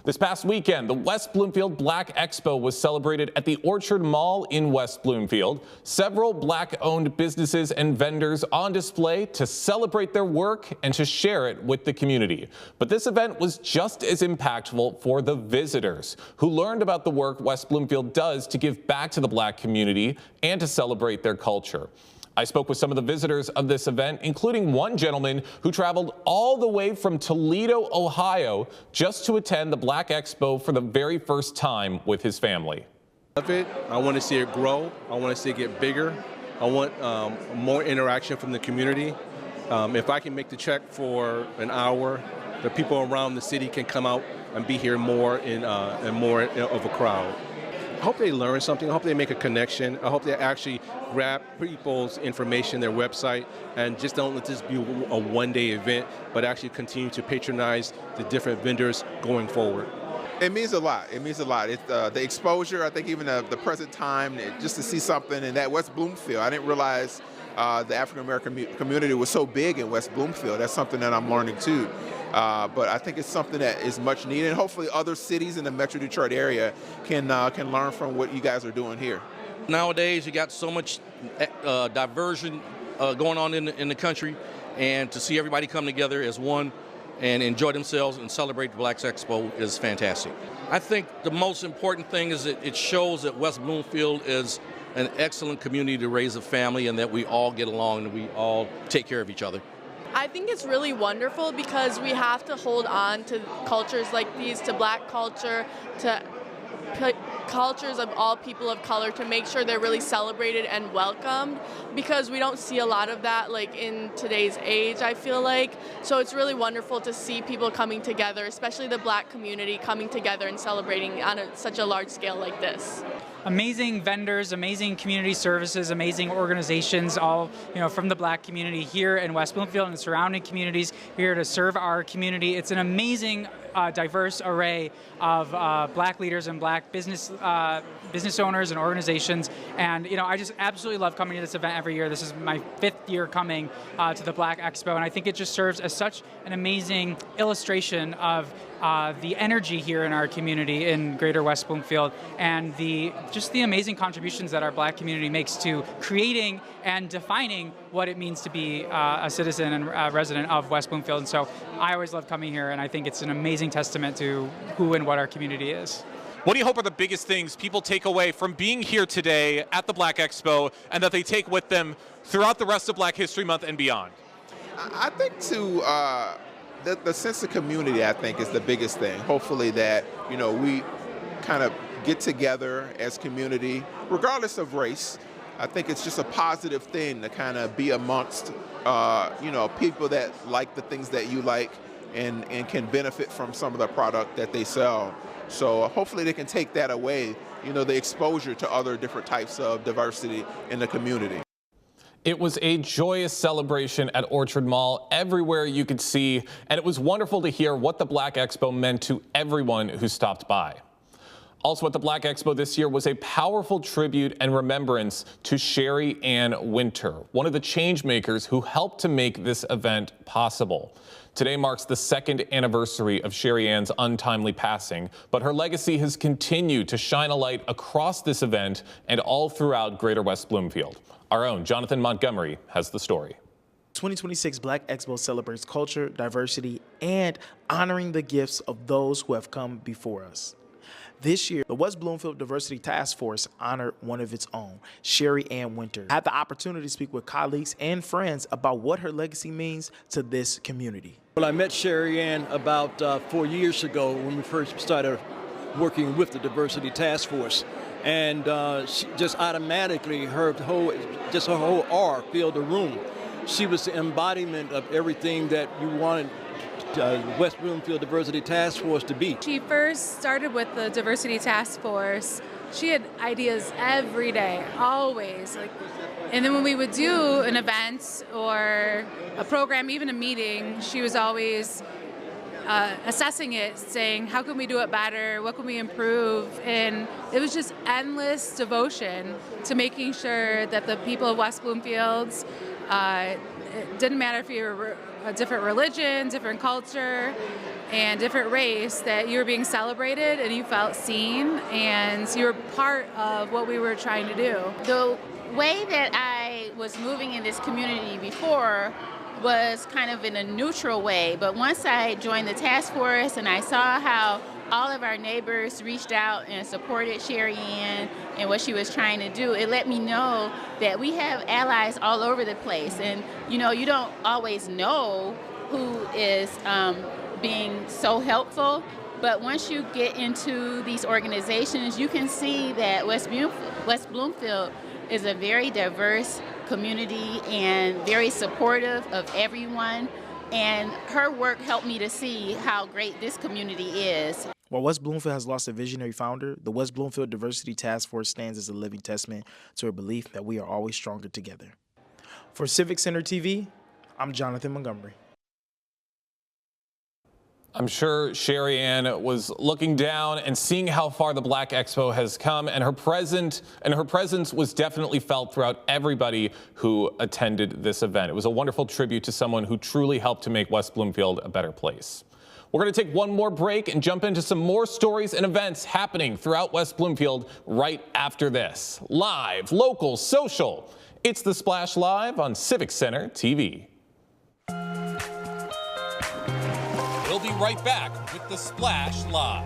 This past weekend, the West Bloomfield Black Expo was celebrated at the Orchard Mall in West Bloomfield. Several Black-owned businesses and vendors on display to celebrate their work and to share it with the community. But this event was just as impactful for the visitors, who learned about the work West Bloomfield does to give back to the Black community and to celebrate their culture. I spoke with some of the visitors of this event, including one gentleman who traveled all the way from Toledo, Ohio, just to attend the Black Expo for the very first time with his family. I love it. I want to see it grow. I want to see it get bigger. I want more interaction from the community. If I can make the check for an hour, the people around the city can come out and be here more and more of a crowd. I hope they learn something. I hope they make a connection. I hope they actually grab people's information, their website, and just don't let this be a one-day event, but actually continue to patronize the different vendors going forward. It means a lot. It means a lot. It's the exposure, I think even the present time, just to see something in that West Bloomfield. I didn't realize the African-American community was so big in West Bloomfield. That's something that I'm learning too. But I think it's something that is much needed. And hopefully other cities in the Metro Detroit area can learn from what you guys are doing here. Nowadays, you got so much diversion going on in the country, and to see everybody come together as one and enjoy themselves and celebrate the Black Expo is fantastic. I think the most important thing is that it shows that West Bloomfield is an excellent community to raise a family, and that we all get along and we all take care of each other. I think it's really wonderful because we have to hold on to cultures like these, to Black culture, to cultures of all people of color, to make sure they're really celebrated and welcomed, because we don't see a lot of that like in today's age, I feel like. So it's really wonderful to see people coming together, especially the Black community coming together and celebrating on such a large scale like this. Amazing vendors, amazing community services, amazing organizations, all from the Black community here in West Bloomfield and the surrounding communities, here to serve our community. It's an amazing, diverse array of Black leaders and Black business owners and organizations. And I just absolutely love coming to this event every year. This is my 5th year coming to the Black Expo, and I think it just serves as such an amazing illustration of the energy here in our community in Greater West Bloomfield, and just the amazing contributions that our Black community makes to creating and defining what it means to be a citizen and a resident of West Bloomfield. And so I always love coming here, and I think it's an amazing testament to who and what our community is. What do you hope are the biggest things people take away from being here today at the Black Expo, and that they take with them throughout the rest of Black History Month and beyond? I think the sense of community, I think, is the biggest thing. Hopefully that, we kind of get together as community, regardless of race. I think it's just a positive thing to kind of be amongst, people that like the things that you like and can benefit from some of the product that they sell. So hopefully they can take that away, the exposure to other different types of diversity in the community. It was a joyous celebration at Orchard Mall everywhere you could see, and it was wonderful to hear what the Black Expo meant to everyone who stopped by. Also at the Black Expo this year was a powerful tribute and remembrance to Sherry Ann Winter, one of the change makers who helped to make this event possible. Today marks the second anniversary of Sherry Ann's untimely passing, but her legacy has continued to shine a light across this event and all throughout Greater West Bloomfield. Our own Jonathan Montgomery has the story. 2026 Black Expo celebrates culture, diversity, and honoring the gifts of those who have come before us. This year, the West Bloomfield Diversity Task Force honored one of its own, Sherry Ann Winter. I had the opportunity to speak with colleagues and friends about what her legacy means to this community. Well, I met Sherry Ann about 4 years ago when we first started working with the Diversity Task Force. And she just automatically, her whole aura filled the room. She was the embodiment of everything that you wanted West Bloomfield Diversity Task Force to be. She first started with the Diversity Task Force. She had ideas every day, always. And then when we would do an event or a program, even a meeting, she was always assessing it, saying, how can we do it better? What can we improve? And it was just endless devotion to making sure that the people of West Bloomfield, it didn't matter if you were a different religion, different culture, and different race, that you were being celebrated and you felt seen and you were part of what we were trying to do. The way that I was moving in this community before was kind of in a neutral way, but once I joined the task force and I saw how all of our neighbors reached out and supported Sherry Ann and what she was trying to do, it let me know that we have allies all over the place. And you know, you don't always know who is being so helpful, but once you get into these organizations, you can see that West Bloomfield is a very diverse community and very supportive of everyone. And her work helped me to see how great this community is. While West Bloomfield has lost a visionary founder, the West Bloomfield Diversity Task Force stands as a living testament to her belief that we are always stronger together. For Civic Center TV, I'm Jonathan Montgomery. I'm sure Sherry Ann was looking down and seeing how far the Black Expo has come, and her presence was definitely felt throughout everybody who attended this event. It was a wonderful tribute to someone who truly helped to make West Bloomfield a better place. We're going to take one more break and jump into some more stories and events happening throughout West Bloomfield right after this. Live, local, social. It's The Splash Live on Civic Center TV. We'll be right back with The Splash Live.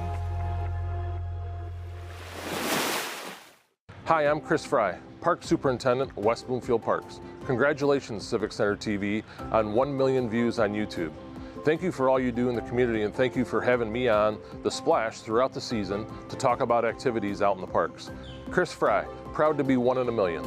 Hi, I'm Chris Fry, Park Superintendent, West Bloomfield Parks. Congratulations, Civic Center TV, on 1 million views on YouTube. Thank you for all you do in the community, and thank you for having me on The Splash throughout the season to talk about activities out in the parks. Chris Fry, proud to be 1 in a million.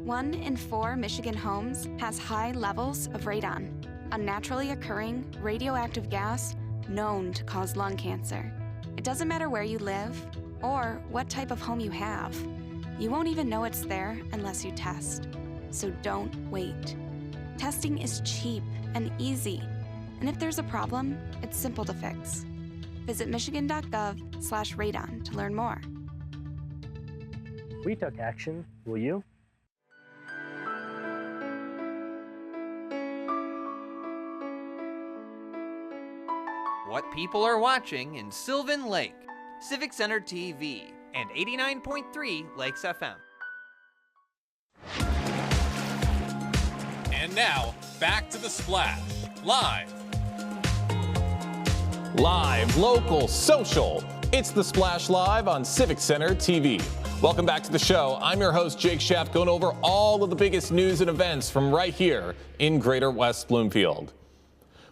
1 in 4 Michigan homes has high levels of radon, a naturally occurring radioactive gas known to cause lung cancer. It doesn't matter where you live or what type of home you have. You won't even know it's there unless you test. So don't wait. Testing is cheap and easy, and if there's a problem, it's simple to fix. Visit michigan.gov/radon to learn more. We took action. Will you? What people are watching in Sylvan Lake, Civic Center TV, and 89.3 Lakes FM. And now, back to The Splash, live. Live, local, social. It's The Splash Live on Civic Center TV. Welcome back to the show. I'm your host, Jake Schaff, going over all of the biggest news and events from right here in Greater West Bloomfield.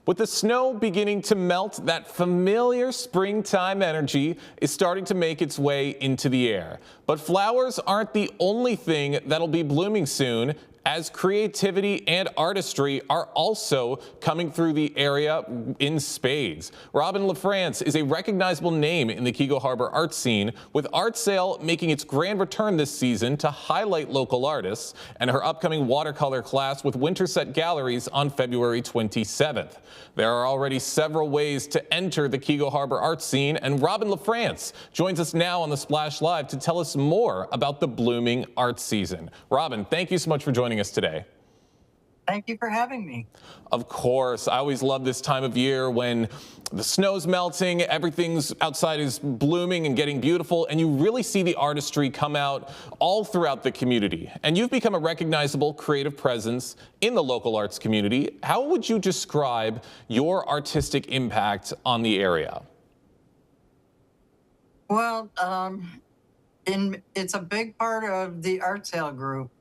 With the snow beginning to melt, that familiar springtime energy is starting to make its way into the air. But flowers aren't the only thing that'll be blooming soon, as creativity and artistry are also coming through the area in spades. Robin LaFrance is a recognizable name in the Keego Harbor art scene, with Art Sale making its grand return this season to highlight local artists, and her upcoming watercolor class with Winterset Galleries on February 27th. There are already several ways to enter the Keego Harbor art scene, and Robin LaFrance joins us now on the Splash Live to tell us more about the blooming art season. Robin, thank you so much for joining us today. Thank you for having me. Of course. I always love this time of year when the snow's melting, everything's outside is blooming and getting beautiful, and you really see the artistry come out all throughout the community. And you've become a recognizable creative presence in the local arts community. How would you describe your artistic impact on the area? Well, it's a big part of the Art Sale group.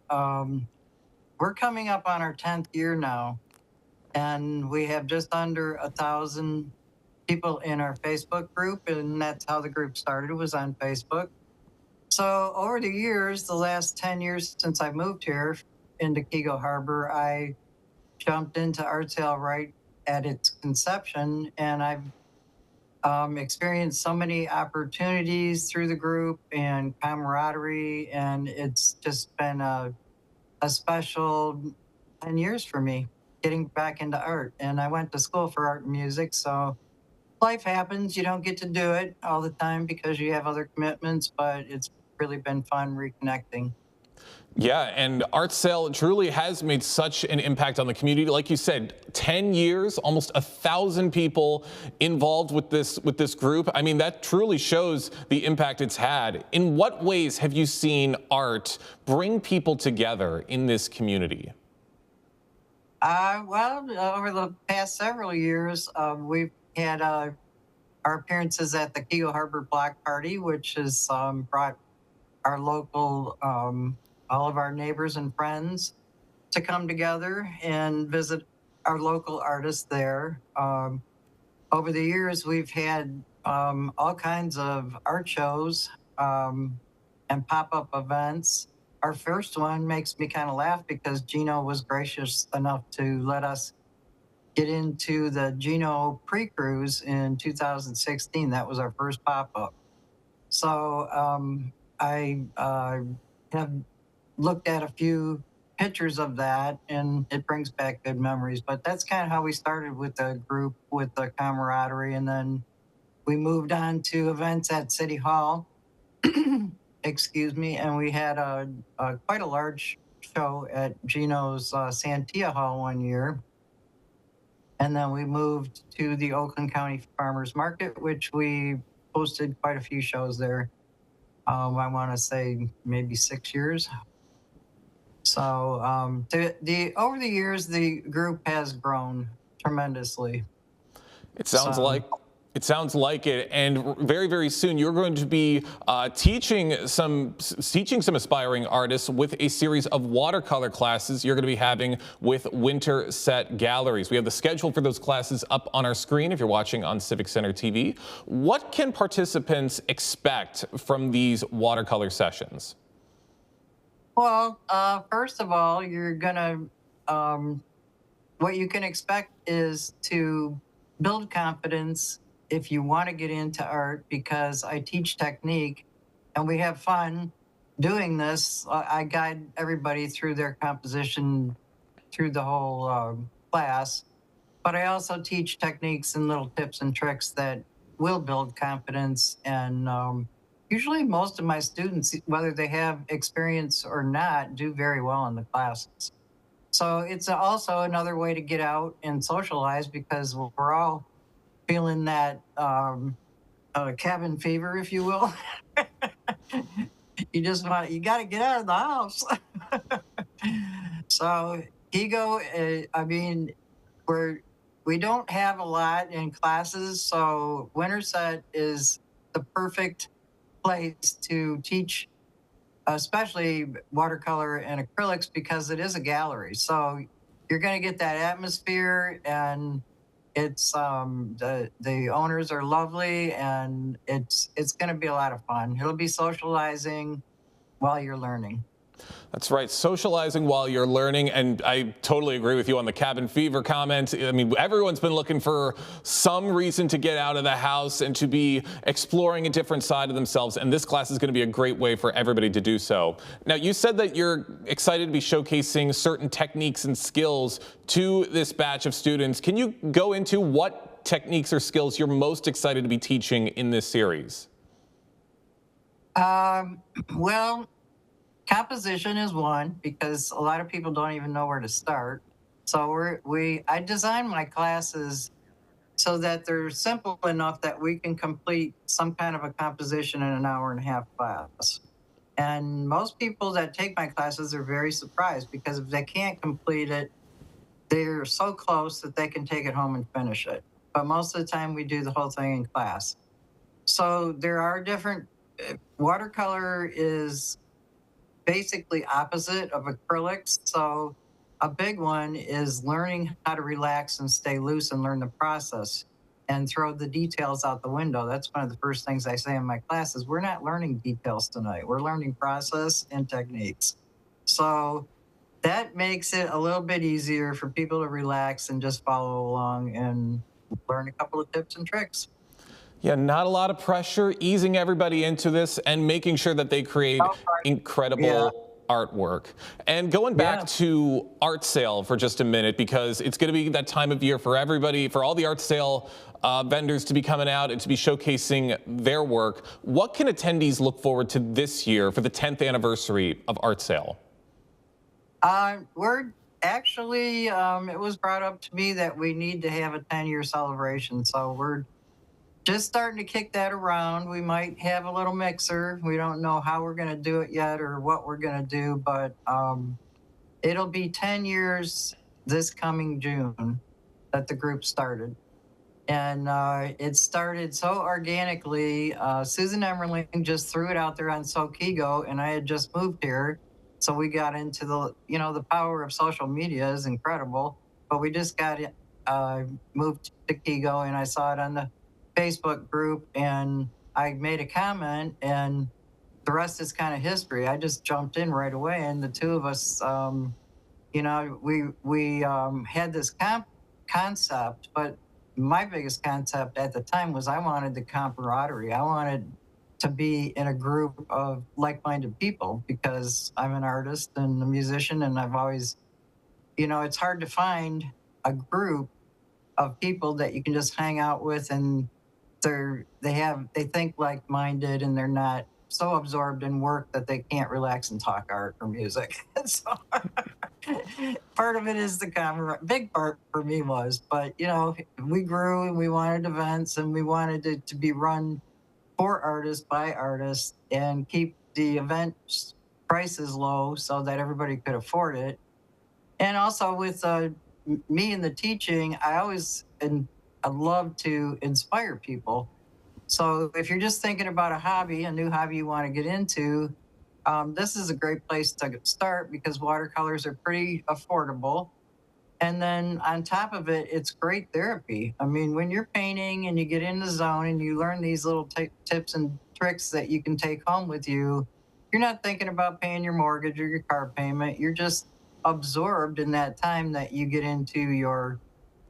We're coming up on our 10th year now, and we have just under 1,000 people in our Facebook group, and that's how the group started, was on Facebook. So over the years, the last 10 years since I moved here into Keego Harbor, I jumped into Art Sale right at its conception, and I've experienced so many opportunities through the group and camaraderie, and it's just been a special 10 years for me getting back into art. And I went to school for art and music, so life happens. You don't get to do it all the time because you have other commitments, but it's really been fun reconnecting. Yeah, and Art Sale truly has made such an impact on the community. Like you said, 10 years, almost 1,000 people involved with this group. I mean, that truly shows the impact it's had. In what ways have you seen art bring people together in this community? Well, over the past several years, we've had our appearances at the Keego Harbor Block Party, which has brought our local all of our neighbors and friends to come together and visit our local artists there. Over the years, we've had all kinds of art shows and pop-up events. Our first one makes me kind of laugh because Gino was gracious enough to let us get into the Gino pre-cruise in 2016. That was our first pop-up. So I have looked at a few pictures of that, and it brings back good memories. But that's kind of how we started with the group, with the camaraderie, and then we moved on to events at City Hall. Excuse me, and we had quite a large show at Gino's Santia Hall one year. And then we moved to the Oakland County Farmers Market, which we hosted quite a few shows there. I want to say maybe 6 years. So over the years, the group has grown tremendously. It sounds like it, and very, very soon you're going to be teaching some aspiring artists with a series of watercolor classes you're going to be having with Winterset Galleries. We have the schedule for those classes up on our screen if you're watching on Civic Center TV. What can participants expect from these watercolor sessions? Well, first of all, you're gonna what you can expect is to build confidence if you want to get into art, because I teach technique and we have fun doing this. I guide everybody through their composition through the whole class, but I also teach techniques and little tips and tricks that will build confidence. And usually most of my students, whether they have experience or not, do very well in the classes. So it's also another way to get out and socialize, because we're all feeling that cabin fever, if you will. You got to get out of the house. So Keego, I mean, we don't have a lot in classes, so Winterset is the perfect place to teach, especially watercolor and acrylics, because it is a gallery. So you're going to get that atmosphere, and it's the owners are lovely, and it's going to be a lot of fun. It'll be socializing while you're learning. That's right, socializing while you're learning, and I totally agree with you on the cabin fever comment. I mean, everyone's been looking for some reason to get out of the house and to be exploring a different side of themselves, and this class is going to be a great way for everybody to do so. Now, you said that you're excited to be showcasing certain techniques and skills to this batch of students. Can you go into what techniques or skills you're most excited to be teaching in this series? Well, composition is one, because a lot of people don't even know where to start. So I designed my classes so that they're simple enough that we can complete some kind of a composition in an hour and a half class. And most people that take my classes are very surprised, because if they can't complete it, they're so close that they can take it home and finish it. But most of the time we do the whole thing in class. So there are different, watercolor is basically opposite of acrylics. So a big one is learning how to relax and stay loose and learn the process and throw the details out the window. That's one of the first things I say in my classes. We're not learning details tonight. We're learning process and techniques. So that makes it a little bit easier for people to relax and just follow along and learn a couple of tips and tricks. Yeah, not a lot of pressure, easing everybody into this and making sure that they create incredible artwork. And going back to art sale for just a minute, because it's going to be that time of year for everybody, for all the art sale vendors to be coming out and to be showcasing their work. What can attendees look forward to this year for the 10th anniversary of Art Sale? We're actually, it was brought up to me that we need to have a 10-year celebration. So we're just starting to kick that around. We might have a little mixer. We don't know how we're going to do it yet or what we're going to do, but it'll be 10 years this coming June that the group started. And it started so organically. Susan Emmerling just threw it out there on Keego, and I had just moved here. So we got into the power of social media is incredible. But we just got moved to Keego, and I saw it on the Facebook group, and I made a comment, and the rest is kind of history. I just jumped in right away, and the two of us, we had this concept, but my biggest concept at the time was I wanted the camaraderie. I wanted to be in a group of like-minded people, because I'm an artist and a musician, and I've always, it's hard to find a group of people that you can just hang out with, and they think like-minded, and they're not so absorbed in work that they can't relax and talk art or music. So part of it is the camaraderie. Big part for me was, but we grew and we wanted events, and we wanted it to be run for artists by artists and keep the event prices low so that everybody could afford it. And also with me in the teaching, I love to inspire people. So if you're just thinking about a new hobby you want to get into, this is a great place to start, because watercolors are pretty affordable. And then on top of it, it's great therapy. I mean, when you're painting and you get in the zone and you learn these little tips and tricks that you can take home with you, you're not thinking about paying your mortgage or your car payment. You're just absorbed in that time that you get into your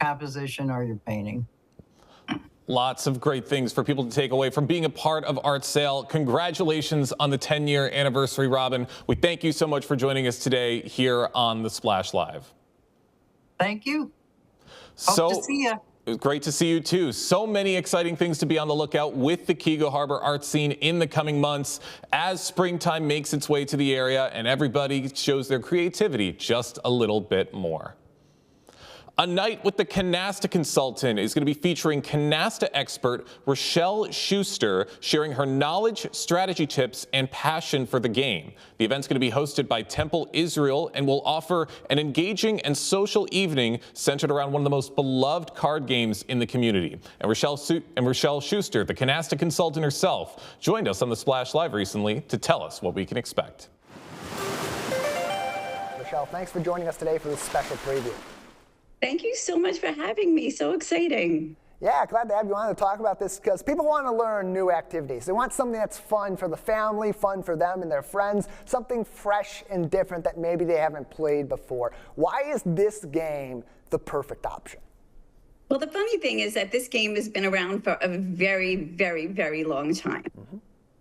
composition or your painting. Lots of great things for people to take away from being a part of Art Sale. Congratulations on the 10-year anniversary, Robin. We thank you so much for joining us today here on The Splash Live. Thank you. Hope to see you. It was great to see you too. So many exciting things to be on the lookout with the Keego Harbor art scene in the coming months as springtime makes its way to the area and everybody shows their creativity just a little bit more. A Night with the Canasta Consultant is going to be featuring Canasta expert Rochelle Schuster sharing her knowledge, strategy tips, and passion for the game. The event's going to be hosted by Temple Israel and will offer an engaging and social evening centered around one of the most beloved card games in the community. And Rochelle Schuster, the Canasta Consultant herself, joined us on the Splash Live recently to tell us what we can expect. Rochelle, thanks for joining us today for this special preview. Thank you so much for having me. So exciting. Yeah, glad to have you on to talk about this because people want to learn new activities. They want something that's fun for the family, fun for them and their friends, something fresh and different that maybe they haven't played before. Why is this game the perfect option? Well, the funny thing is that this game has been around for a very, very, very long time.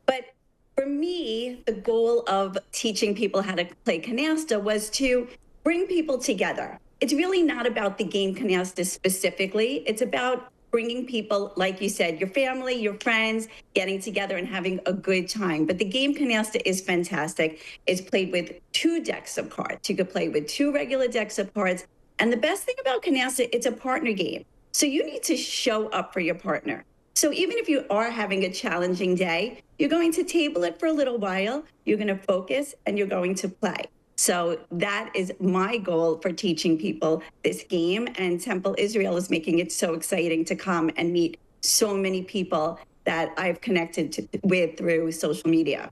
But for me, the goal of teaching people how to play canasta was to bring people together. It's really not about the game canasta specifically. It's about bringing people, like you said, your family, your friends, getting together and having a good time. But the game canasta is fantastic. It's played with 2 decks of cards. You could play with 2 regular decks of cards. And the best thing about canasta, it's a partner game. So you need to show up for your partner. So even if you are having a challenging day, you're going to table it for a little while, you're going to focus, and you're going to play. So that is my goal for teaching people this game, and Temple Israel is making it so exciting to come and meet so many people that I've connected with through social media.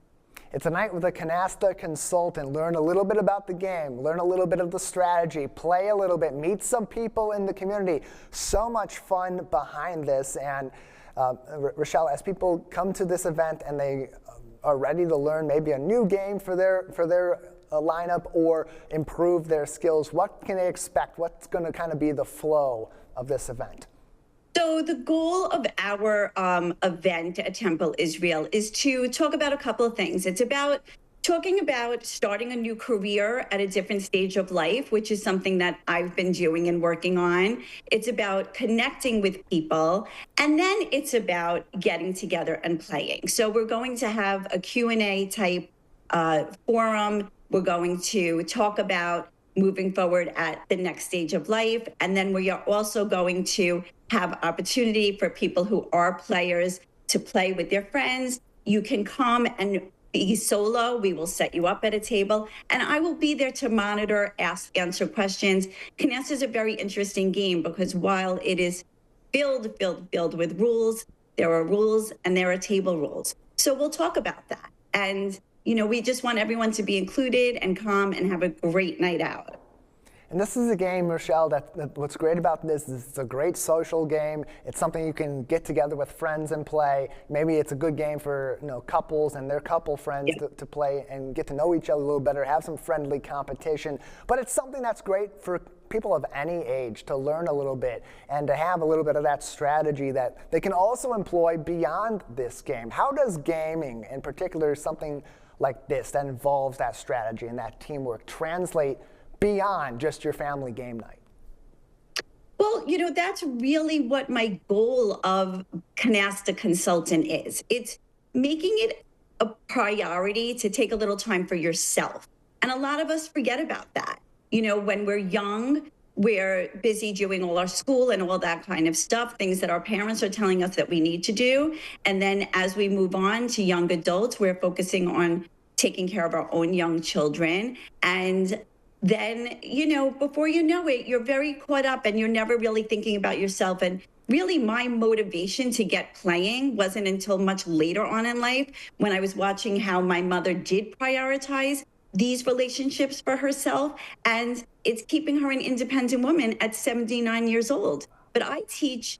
It's a night with a canasta consultant. Learn a little bit about the game, learn a little bit of the strategy, play a little bit, meet some people in the community. So much fun behind this. And Rochelle, as people come to this event and they are ready to learn maybe a new game for their lineup or improve their skills, what can they expect? What's going to kind of be the flow of this event? So the goal of our event at Temple Israel is to talk about a couple of things. It's about talking about starting a new career at a different stage of life, which is something that I've been doing and working on. It's about connecting with people. And then it's about getting together and playing. So we're going to have a Q&A type forum. We're going to talk about moving forward at the next stage of life. And then we are also going to have opportunity for people who are players to play with their friends. You can come and be solo. We will set you up at a table, and I will be there to monitor, answer questions. Canasta is a very interesting game because while it is filled with rules, there are rules and there are table rules. So we'll talk about that. And we just want everyone to be included and come and have a great night out. And this is a game, Rochelle, that what's great about this is it's a great social game. It's something you can get together with friends and play. Maybe it's a good game for couples and their couple friends to play and get to know each other a little better, have some friendly competition. But it's something that's great for people of any age to learn a little bit and to have a little bit of that strategy that they can also employ beyond this game. How does gaming, in particular something like this that involves that strategy and that teamwork, translate beyond just your family game night? Well, that's really what my goal of Canasta Consultant is. It's making it a priority to take a little time for yourself. And a lot of us forget about that. When we're young, we're busy doing all our school and all that kind of stuff, things that our parents are telling us that we need to do. And then as we move on to young adults, we're focusing on taking care of our own young children. And then, before you know it, you're very caught up and you're never really thinking about yourself. And really my motivation to get playing wasn't until much later on in life when I was watching how my mother did prioritize these relationships for herself. And it's keeping her an independent woman at 79 years old. But I teach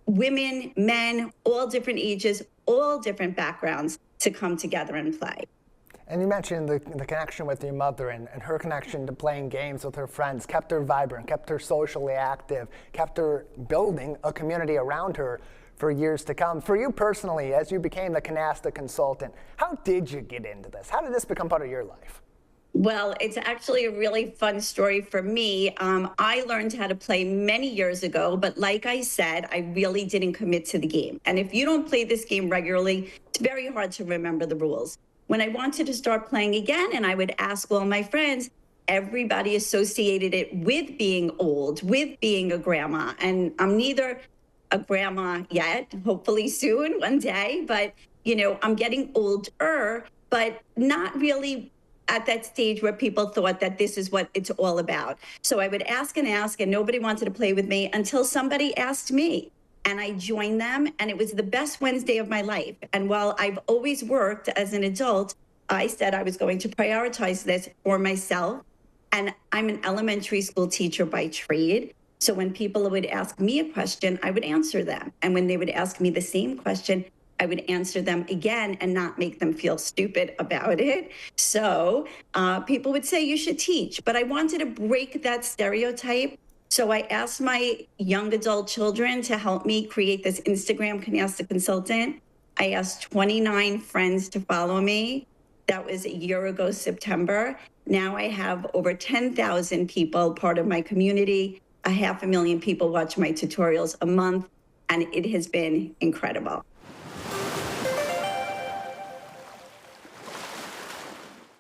women, men, all different ages, all different backgrounds to come together and play. And you mentioned the connection with your mother and her connection to playing games with her friends kept her vibrant, kept her socially active, kept her building a community around her for years to come. For you personally, as you became the Canasta Consultant, how did you get into this? How did this become part of your life? Well, it's actually a really fun story for me. I learned how to play many years ago, but like I said, I really didn't commit to the game. And if you don't play this game regularly, it's very hard to remember the rules. When I wanted to start playing again, and I would ask all my friends, everybody associated it with being old, with being a grandma. And I'm neither a grandma yet, hopefully soon, one day, but I'm getting older, but not really at that stage where people thought that this is what it's all about. So I would ask, and nobody wanted to play with me until somebody asked me. And I joined them, and it was the best Wednesday of my life. And while I've always worked as an adult, I said I was going to prioritize this for myself. And I'm an elementary school teacher by trade. So when people would ask me a question, I would answer them. And when they would ask me the same question, I would answer them again and not make them feel stupid about it. So people would say, you should teach. But I wanted to break that stereotype. So I asked my young adult children to help me create this Instagram Canasta Consultant. I asked 29 friends to follow me. That was a year ago, September. Now I have over 10,000 people part of my community. 500,000 people watch my tutorials a month, and it has been incredible.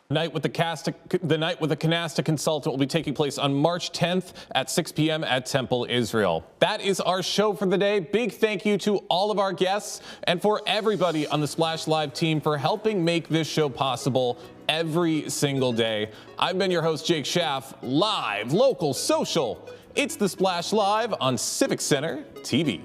The night with the Canasta Consultant will be taking place on March 10th at 6 p.m. at Temple, Israel. That is our show for the day. Big thank you to all of our guests and for everybody on the Splash Live team for helping make this show possible every single day. I've been your host, Jake Schaff, live, local, social. It's the Splash Live on Civic Center TV.